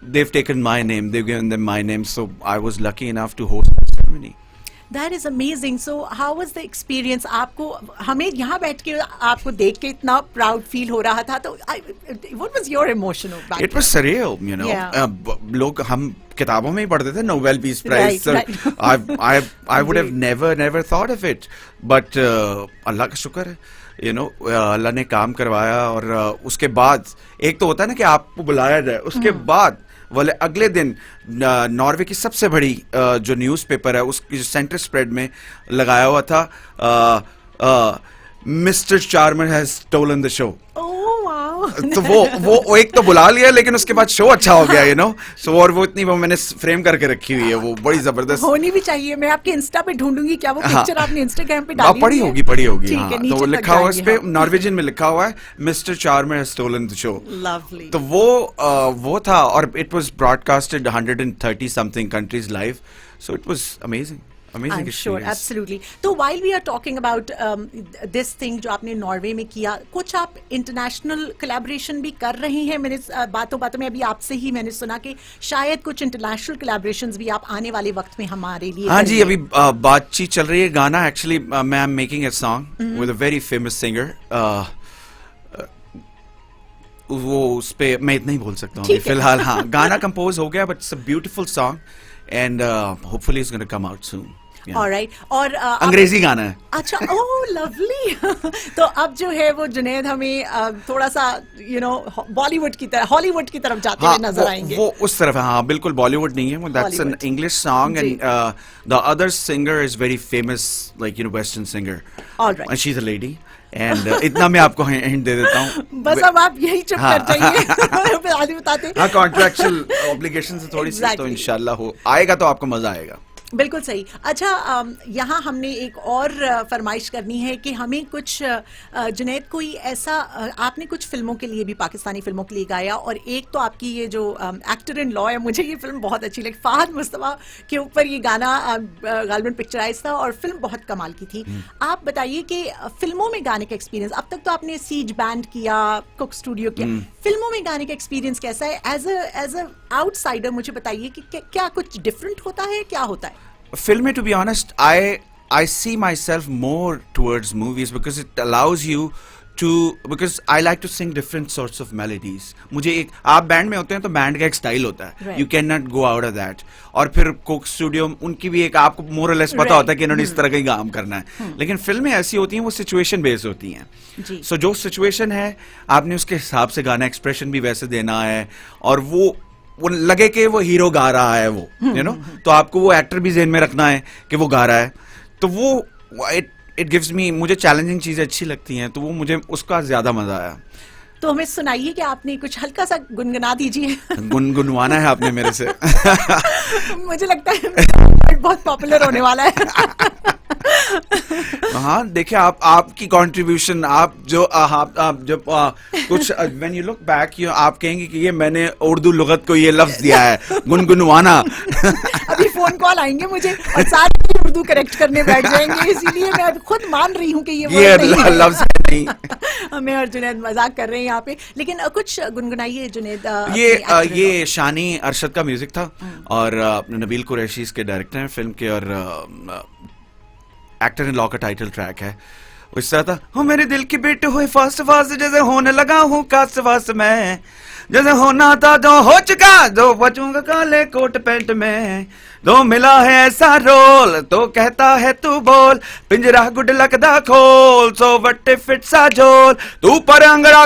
they've taken my name, they've given them my name. So I was lucky enough to host the ceremony. That is amazing. So how was the experience? आपको हमें यहाँ बैठ के आपको देख के इतना प्राउड फील हो रहा था, तो what was your emotion of that? It was surreal, Yeah. लोग हम किताबों में ही पढ़ते थे Nobel Peace Prize. Right, So I would have never thought of it. But अल्लाह का शुक्र है, अल्लाह ने काम करवाया. और उसके बाद एक तो होता है ना कि आपको बुलाया जाए, उसके बाद वाले अगले दिन नॉर्वे की सबसे बड़ी जो न्यूज़पेपर है उसकी जो सेंटर स्प्रेड में लगाया हुआ था, Mister Charmer has stolen the show. तो वो एक तो बुला लिया, लेकिन उसके बाद शो अच्छा हो गया, सो और वो इतनी मैंने फ्रेम करके रखी हुई है, वो बड़ी जबरदस्त होनी भी चाहिए. मैं आपके इंस्टा पे ढूंढूंगी, क्या वो पिक्चर आपने इंस्टाग्राम पे डाली पड़ी होगी. ठीक हाँ. है, तो वो लिखा हुआ है, इस पे नॉर्वेजियन में लिखा हुआ है, Mister Charmer has stolen the show. Lovely. तो वो था, और it was broadcasted 130 something countries live. So it was amazing. Amazing I'm sure, experience. absolutely. तो while we are talking about this thing जो आपने नॉर्वे में किया, कुछ आप इंटरनेशनल कोलैबोरेशन भी कर रही हैं. मैंने बातों में अभी आपसे ही मैंने सुना कि शायद कुछ इंटरनेशनल कोलैबोरेशंस भी आप आने वाले वक्त में हमारे लिए हाँ जी, करेंगे. अभी बातचीत चल रही है. गाना एक्चुअली मैं am making a song with a very famous singer. वो उस पे मैं इतना ही बोल सकता हूँ फिलहाल. हाँ, गाना कंपोज हो गया, but it's a beautiful song and hopefully it's gonna come out soon. Alright. और अंग्रेजी गाना है. अच्छा, ओह लवली. तो अब जो है वो जुनैद हमें थोड़ा सा बॉलीवुड की तरफ, हॉलीवुड की तरफ जाते हुए नजर आएंगे. वो उस तरफ है. हाँ, बिल्कुल बॉलीवुड नहीं है वो. That's an English song and the other singer is very famous, like western singer. Alright. And she is a lady. And इतना मैं आपको हिंट दे देता हूँ. बस अब आप यही चुप कर जाइए. आगे बताते. हाँ, कॉन्ट्रैक्चुअल ऑब्लिगेशन से थोड़ी सी, तो इंशाल्लाह आएगा तो आपको मजा आएगा. बिल्कुल सही. अच्छा, यहाँ हमने एक और फरमाइश करनी है कि हमें कुछ जुनैद कोई ऐसा, आपने कुछ फिल्मों के लिए भी, पाकिस्तानी फिल्मों के लिए गाया, और एक तो आपकी ये जो एक्टर इन लॉ है, मुझे ये फिल्म बहुत अच्छी लगी. फहद मुस्तफा के ऊपर ये गाना गालिबन पिक्चराइज था और फिल्म बहुत कमाल की थी. आप बताइए कि फिल्मों में गाने का एक्सपीरियंस, अब तक तो आपने सीज बैंड किया, कुक स्टूडियो किया, फिल्मों में गाने का एक्सपीरियंस कैसा है? एज अ आउटसाइडर मुझे बताइए कि क्या कुछ डिफरेंट होता है, क्या होता है? Film, to be honest, I see myself more towards movies because it allows you to, because I like to sing different sorts of melodies. मुझे आप बैंड में होते हैं तो बैंड का एक स्टाइल होता है. Right. You cannot go out of that. और फिर कोक स्टूडियो, उनकी भी एक आपको मोर और लेस पता होता है कि इन्होंने इस तरह का ही काम करना है. लेकिन फिल्में ऐसी होती हैं, वो सिचुएशन बेस्ड होती हैं. So जो सिचुएशन है, आपने उसके हिसाब से गाना, एक्सप्रेशन भी वैसे देना है, और वो लगे कि वो हीरो गा रहा है, वो तो आपको वो एक्टर भी ज़हन में रखना है कि वो गा रहा है. तो वो इट गिव्स मी, मुझे चैलेंजिंग चीज़ें अच्छी लगती हैं, तो वो मुझे उसका ज़्यादा मज़ा आया. तो हमें सुनाइए कि आपने कुछ हल्का सा गुनगुना दीजिए। गुनगुनवाना है आपने मेरे से। मुझे लगता है बहुत पॉपुलर होने वाला है। हाँ, देखिए आपकी कंट्रीब्यूशन, आप जब कुछ व्हेन यू लुक बैक आप कहेंगे कि ये मैंने उर्दू लुगत को ये लफ्ज दिया है, गुनगुनवाना। अभी फोन कॉल आएंगे मुझे और सारे उर्दू करेक्ट करने बैठ जाएंगे, इसीलिए मैं अभी खुद मान रही हूँ कि ये लफ्ज नहीं। मैं और जुनैद मजाक कर रहे हैं यहाँ पे, लेकिन कुछ गुनगुनाइए जुनैद। ये शानी अरशद का म्यूजिक था और नबील कुरैशी इसके डायरेक्टर हैं फिल्म के, और एक्टर इन लॉ का टाइटल ट्रैक है। इस तरह था, हो मेरे दिल की बीट हुई फास्ट फास्ट, जैसे होने लगा हूँ कास्ट फास्ट में, जैसे होना था जो हो चुका, जो बचूंगा काले कोट पैंट में, दो मिला है ऐसा रोल तो कहता है तू बोल, पिंजरा गुड लक दा खोल, so what if it's a झोल, तू पर अंगड़ा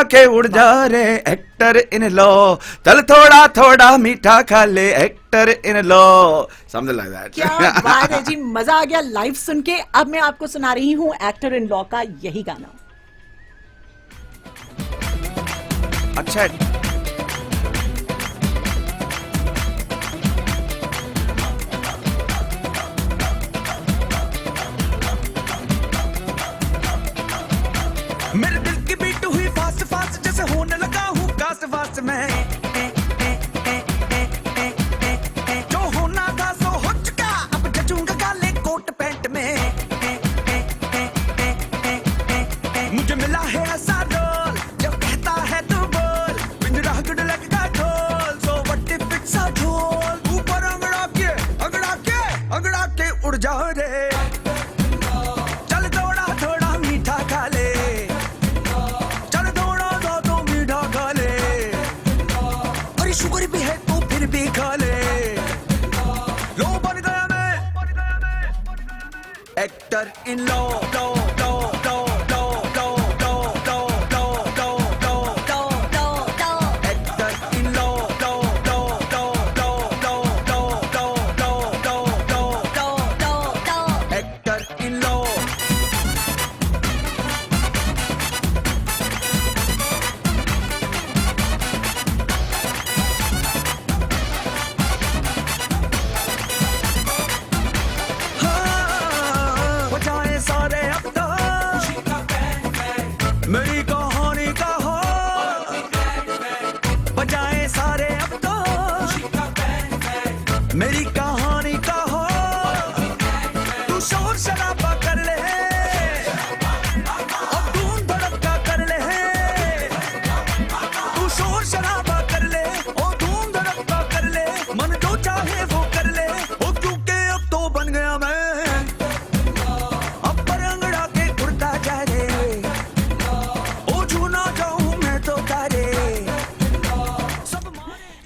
के उड़ जा रे एक्टर इन लॉ, चल थोड़ा थोड़ा मीठा खा ले actor in law, something like that. क्या बात है जी, मजा आ गया लाइव सुन के। अब मैं आपको सुना रही हूँ एक्टर इन लॉ का यही गाना। अच्छा है। मेरे दिल की बीट हुई फास्ट फास्ट, जैसे होने लगा हूँ कास्ट फास्ट में, जो होना था सो हो चुका, अब जचूंगा काले कोट पैंट में, मुझे मिला है ऐसा रोल जो कहता है तू बोल, पिंजरा गुड लक का ढोल, so what if it's a झोल, ऊपर अंगड़ा के उड़ जा रे, चल थोड़ा थोड़ा मीठा खा ले, शुगर भी है तो फिर भी खा ले, लो बन गया मैं actor in law, law law law law law law law law law law law, actor in law, law law law law law law law law law, actor in law. सारे अब तो मेरी कहानी का हो, बजाए सारे अब तो मेरी कहानी का हो, तू शोर शराबा कर ले और धूम धड़का कर ले, तू शोर शराबा कर ले और धूम धड़का कर ले, मन जो चाहे वो कर ले, ओ क्योंकि अब तो बन गया मैं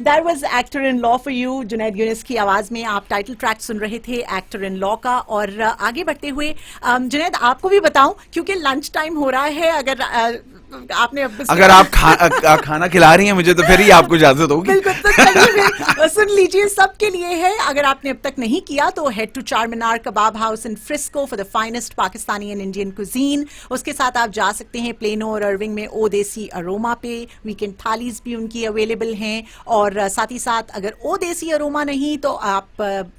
That was Actor in Law for you, Junaid Younis की आवाज में आप टाइटल ट्रैक सुन रहे थे एक्टर इन लॉ का। और आगे बढ़ते हुए जुनैद आपको भी बताऊं, क्योंकि लंच टाइम हो रहा है, अगर आप खाना खिला रही हैं मुझे तो फिर ही आपको इजाजत होगी। बिल्कुल, तो चलिए सुन लीजिए, सबके लिए है। अगर आपने अब तक नहीं किया तो head to Charminar Kabab House in Frisco for the finest Pakistani and Indian cuisine. उसके साथ आप जा सकते हैं प्लेनो और अर्विंग में ओ देसी अरोमा पे, वीकेंड थालीज भी उनकी अवेलेबल हैं। और साथ ही साथ अगर ओ देसी अरोमा नहीं तो आप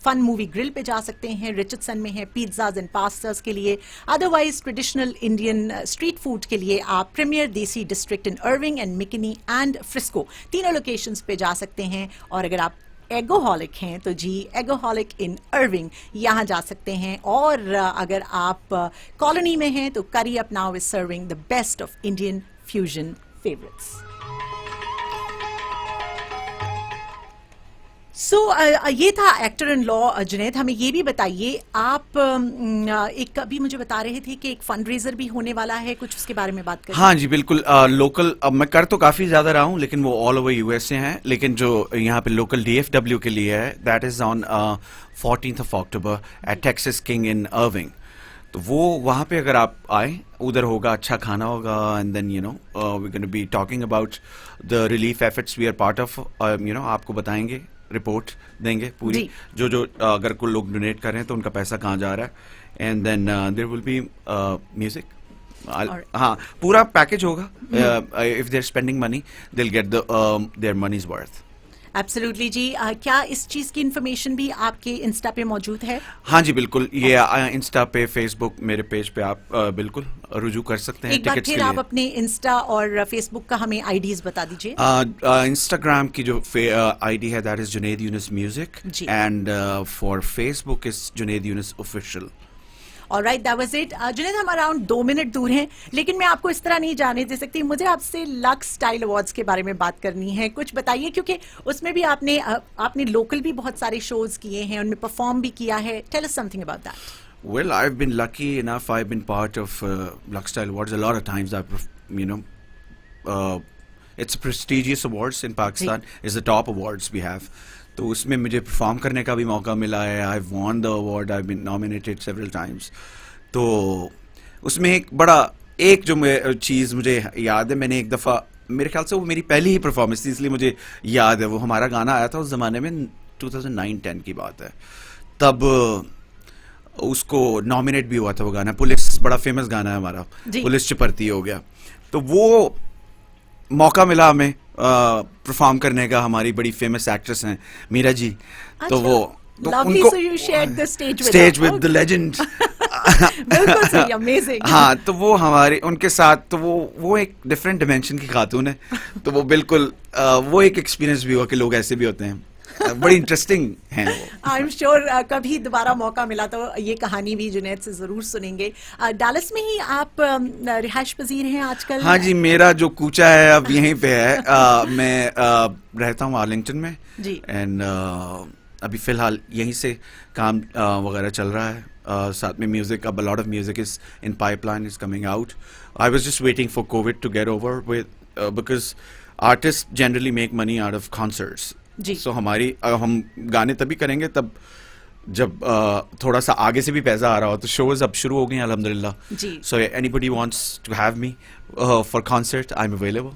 फन मूवी ग्रिल पे जा सकते हैं, रिचर्डसन में है पिज्जाज एंड पास्तास के लिए। Otherwise traditional Indian street food के लिए आप Premier Desi District in Irving and McKinney and Frisco, तीनों लोकेशंस पे जा सकते हैं। और अगर आप एगोहॉलिक हैं तो जी एगोहॉलिक इन अर्विंग यहाँ जा सकते हैं। और अगर आप कॉलोनी में हैं तो Curry Up Now is serving the best of Indian fusion favourites. So ये था एक्टर इन लॉ। जुनैद, हमें ये भी बताइए, आप एक अभी मुझे बता रहे थे कि एक फंड रेजर भी होने वाला है, कुछ उसके बारे में बात करें। हाँ जी बिल्कुल। लोकल अब मैं कर तो काफी ज्यादा रहा हूँ, लेकिन वो ऑल ओवर यूएस से हैं, लेकिन जो यहाँ पे लोकल DFW के लिए है, that is on 14th of October at Texas King in Irving. तो वो वहाँ पे अगर आप आए, उधर होगा, अच्छा खाना होगा, and then you know we gonna be talking about the relief efforts we are part of. You know आपको बताएंगे, रिपोर्ट देंगे पूरी, जो अगर कोई लोग डोनेट कर रहे हैं तो उनका पैसा कहाँ जा रहा है, and then there will be music Alright. हाँ, पूरा पैकेज होगा. If they're spending money, they'll get their money's worth. Absolutely जी. क्या इस चीज की इन्फॉर्मेशन भी आपके इंस्टा पे मौजूद है? हाँ जी, बिल्कुल. ये इंस्टा पे, फेसबुक, मेरे पेज पे आप बिल्कुल रुजू कर सकते हैं एक बार टिकट्स के फिर आप लिए. अपने इंस्टा और फेसबुक का हमें आईडीज बता दीजिए. इंस्टाग्राम की जो आईडी है that is Junaid Yunus music, ji. And for Facebook is Junaid Yunus official. Alright, that was it. Junaid, हम अराउंड 2 मिनट दूर हैं, लेकिन मैं आपको इस तरह नहीं जाने दे सकती. मुझे आपसे लक्स स्टाइल अवार्ड्स के बारे में बात करनी है. कुछ बताइए, क्योंकि उसमें भी आपने लोकल भी बहुत सारे शोज किए हैं, उनमें परफॉर्म भी किया है. Tell us something about that. Well, I've been lucky enough. I've been part of Lux Style Awards a lot of times. It's prestigious awards in Pakistan. It's the top awards we have. तो उसमें मुझे perform करने का भी मौका मिला है. I've won the award. I've been nominated several times. तो उसमें एक जो चीज़ मुझे याद है, मैंने एक दफ़ा, मेरे ख्याल से वो मेरी पहली ही परफॉर्मेंस थी, इसलिए मुझे याद है. वो हमारा गाना आया था उस ज़माने में, 2009-10 की बात है. तब उसको नॉमिनेट भी हुआ था वो गाना. पुलिस, बड़ा फेमस गाना है हमारा, पुलिस चपरती हो गया. तो वो मौका मिला हमें परफॉर्म करने का. हमारी बड़ी फेमस एक्ट्रेस हैं मीरा जी. तो वो Lovely, so you shared the stage with stage her. With the legend. बिल्कुल सही, अमेजिंग. हाँ, तो वो हमारे उनके साथ, तो वो एक डिफरेंट डिमेंशन की खातून है. तो वो बिल्कुल वो एक एक्सपीरियंस भी हुआ कि लोग ऐसे भी होते हैं. बड़ी इंटरेस्टिंग है वो. आई एम श्योर कभी दोबारा मौका मिला तो ये कहानी भी जुनैद से जरूर सुनेंगे. डैलस में ही आप रिहाइश पजीर हैं आजकल? हाँ जी, मेरा जो कूचा है अब यहीं पे है. मैं रहता हूँ आर्लिंगटन में जी. एंड अभी फिलहाल यहीं से काम वगैरह चल रहा है. साथ में म्यूजिक, अब a lot of music is in pipeline, is coming out. I was just waiting for COVID to get over with because artists generally make money out of concerts. Ji. So हम गाने तभी करेंगे तब जब थोड़ा सा आगे से भी पैसा आ रहा हो. तो शोज अब शुरू हो गए हैं अल्हम्दुलिल्लाह. जी. So anybody wants to have me for concert, I'm available.